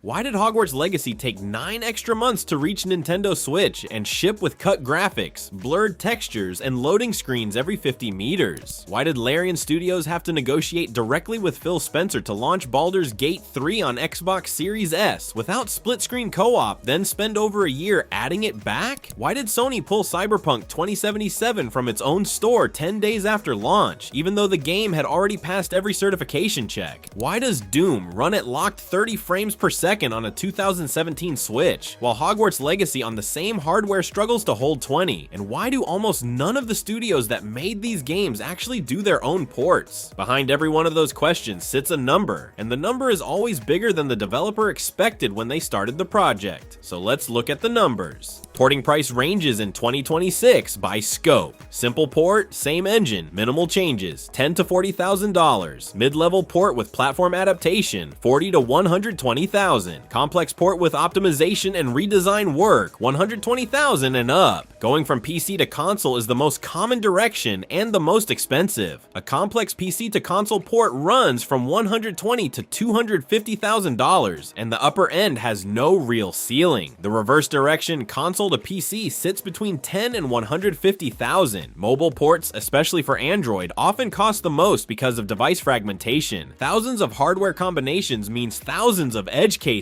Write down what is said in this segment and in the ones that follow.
Why did Hogwarts Legacy take 9 extra months to reach Nintendo Switch and ship with cut graphics, blurred textures, and loading screens every 50 meters? Why did Larian Studios have to negotiate directly with Phil Spencer to launch Baldur's Gate 3 on Xbox Series S without split-screen co-op, then spend over a year adding it back? Why did Sony pull Cyberpunk 2077 from its own store 10 days after launch, even though the game had already passed every certification check? Why does Doom run at locked 30 frames per second on a 2017 Switch, while Hogwarts Legacy on the same hardware struggles to hold 20? And why do almost none of the studios that made these games actually do their own ports? Behind every one of those questions sits a number, and the number is always bigger than the developer expected when they started the project. So let's look at the numbers. Porting price ranges in 2026 by scope. Simple port, same engine, minimal changes, $10,000 to $40,000. Mid-level port with platform adaptation, $40,000 to $120,000. Complex port with optimization and redesign work, $120,000 and up. Going from PC to console is the most common direction and the most expensive. A complex PC to console port runs from $120,000 to $250,000, and the upper end has no real ceiling. The reverse direction, console to PC, sits between $10,000 and $150,000. Mobile ports, especially for Android, often cost the most because of device fragmentation. Thousands of hardware combinations means thousands of edge cases.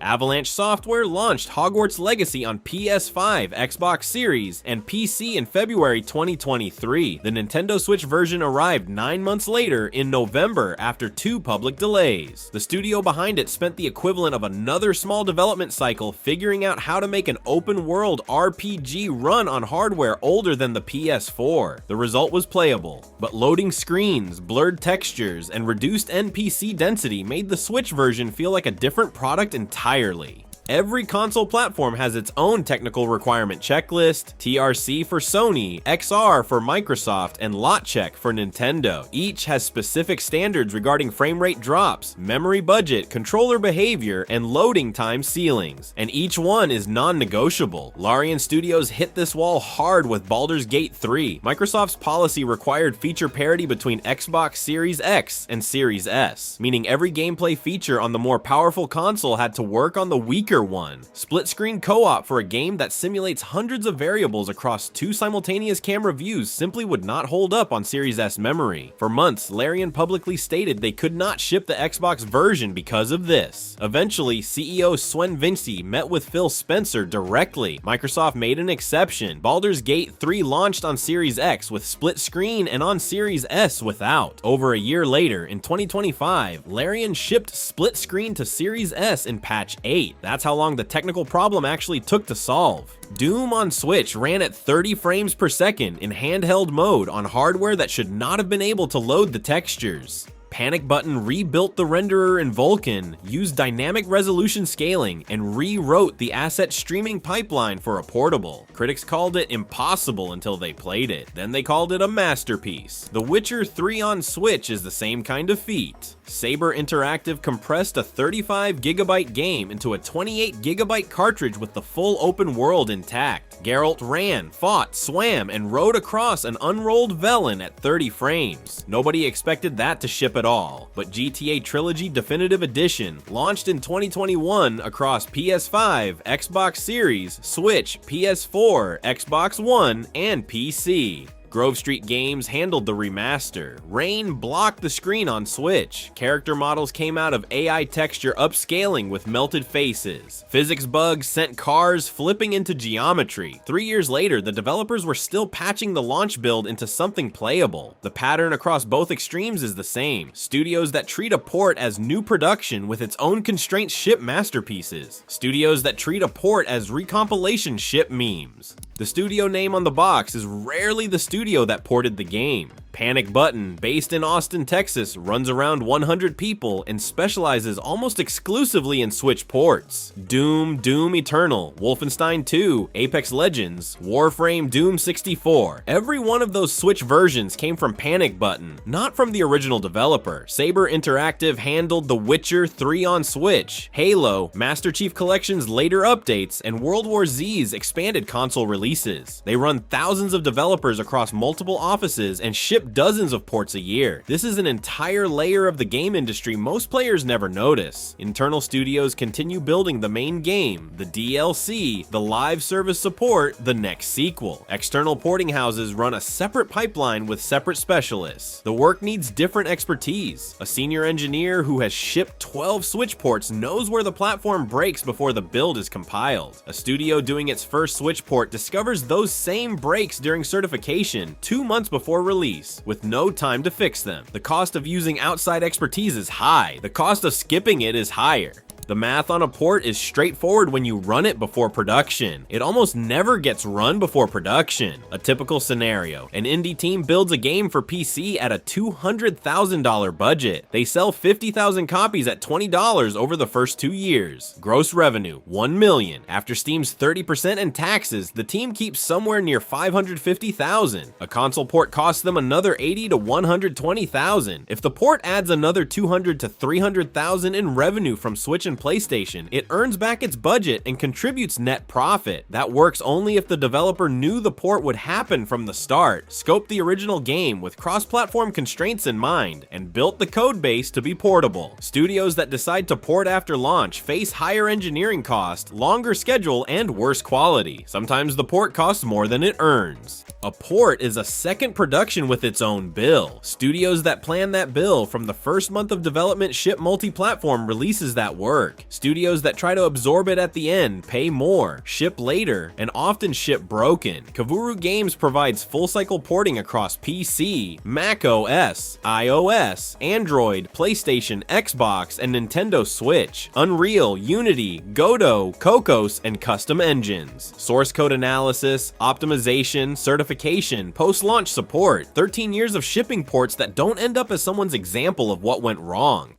Avalanche Software launched Hogwarts Legacy on PS5, Xbox Series, and PC in February 2023. The Nintendo Switch version arrived 9 months later in November after 2 public delays. The studio behind it spent the equivalent of another small development cycle figuring out how to make an open world RPG run on hardware older than the PS4. The result was playable, but loading screens, blurred textures, and reduced NPC density made the Switch version feel like a different product entirely. Every console platform has its own technical requirement checklist, TRC for Sony, XR for Microsoft, and lot check for Nintendo. Each has specific standards regarding frame rate drops, memory budget, controller behavior, and loading time ceilings, and each one is non-negotiable. Larian Studios hit this wall hard with Baldur's Gate 3. Microsoft's policy required feature parity between Xbox Series X and Series S, meaning every gameplay feature on the more powerful console had to work on the weaker one. Split-screen co-op for a game that simulates hundreds of variables across 2 simultaneous camera views simply would not hold up on Series S memory. For months, Larian publicly stated they could not ship the Xbox version because of this. Eventually, CEO Swen Vinci met with Phil Spencer directly. Microsoft made an exception. Baldur's Gate 3 launched on Series X with split screen and on Series S without. Over a year later, in 2025, Larian shipped split screen to Series S in patch 8. That's how long the technical problem actually took to solve. Doom on Switch ran at 30 frames per second in handheld mode on hardware that should not have been able to load the textures. Panic Button rebuilt the renderer in Vulkan, used dynamic resolution scaling, and rewrote the asset streaming pipeline for a portable. Critics called it impossible until they played it. Then they called it a masterpiece. The Witcher 3 on Switch is the same kind of feat. Saber Interactive compressed a 35GB game into a 28GB cartridge with the full open world intact. Geralt ran, fought, swam, and rode across an unrolled Velen at 30 frames. Nobody expected that to ship at all, but GTA Trilogy Definitive Edition launched in 2021 across PS5, Xbox Series, Switch, PS4, Xbox One, and PC. Grove Street Games handled the remaster. Rain blocked the screen on Switch. Character models came out of AI texture upscaling with melted faces. Physics bugs sent cars flipping into geometry. 3 years later, the developers were still patching the launch build into something playable. The pattern across both extremes is the same. Studios that treat a port as new production with its own constraints ship masterpieces. Studios that treat a port as recompilation ship memes. The studio name on the box is rarely the studio that ported the game. Panic Button, based in Austin, Texas, runs around 100 people and specializes almost exclusively in Switch ports. Doom, Doom Eternal, Wolfenstein 2, Apex Legends, Warframe Doom 64. Every one of those Switch versions came from Panic Button, not from the original developer. Saber Interactive handled The Witcher 3 on Switch, Halo, Master Chief Collection's later updates, and World War Z's expanded console releases. They run thousands of developers across multiple offices and ship ship dozens of ports a year. This is an entire layer of the game industry most players never notice. Internal studios continue building the main game, the DLC, the live service support, the next sequel. External porting houses run a separate pipeline with separate specialists. The work needs different expertise. A senior engineer who has shipped 12 Switch ports knows where the platform breaks before the build is compiled. A studio doing its first Switch port discovers those same breaks during certification 2 months before release, with no time to fix them. The cost of using outside expertise is high. The cost of skipping it is higher. The math on a port is straightforward when you run it before production. It almost never gets run before production. A typical scenario: an indie team builds a game for PC at a $200,000 budget. They sell 50,000 copies at $20 over the first 2 years. Gross revenue, $1 million. After Steam's 30% and taxes, the team keeps somewhere near $550,000. A console port costs them another $80,000 to $120,000. If the port adds another $200,000 to $300,000 in revenue from Switch and PlayStation, it earns back its budget and contributes net profit. That works only if the developer knew the port would happen from the start, scoped the original game with cross-platform constraints in mind, and built the code base to be portable. Studios that decide to port after launch face higher engineering cost, longer schedule, and worse quality. Sometimes the port costs more than it earns. A port is a second production with its own bill. Studios that plan that bill from the first month of development ship multi-platform releases that work. Studios that try to absorb it at the end pay more, ship later, and often ship broken. Kevuru Games provides full-cycle porting across PC, Mac OS, iOS, Android, PlayStation, Xbox, and Nintendo Switch, Unreal, Unity, Godot, Cocos, and custom engines. Source code analysis, optimization, certification, post-launch support, 13 years of shipping ports that don't end up as someone's example of what went wrong.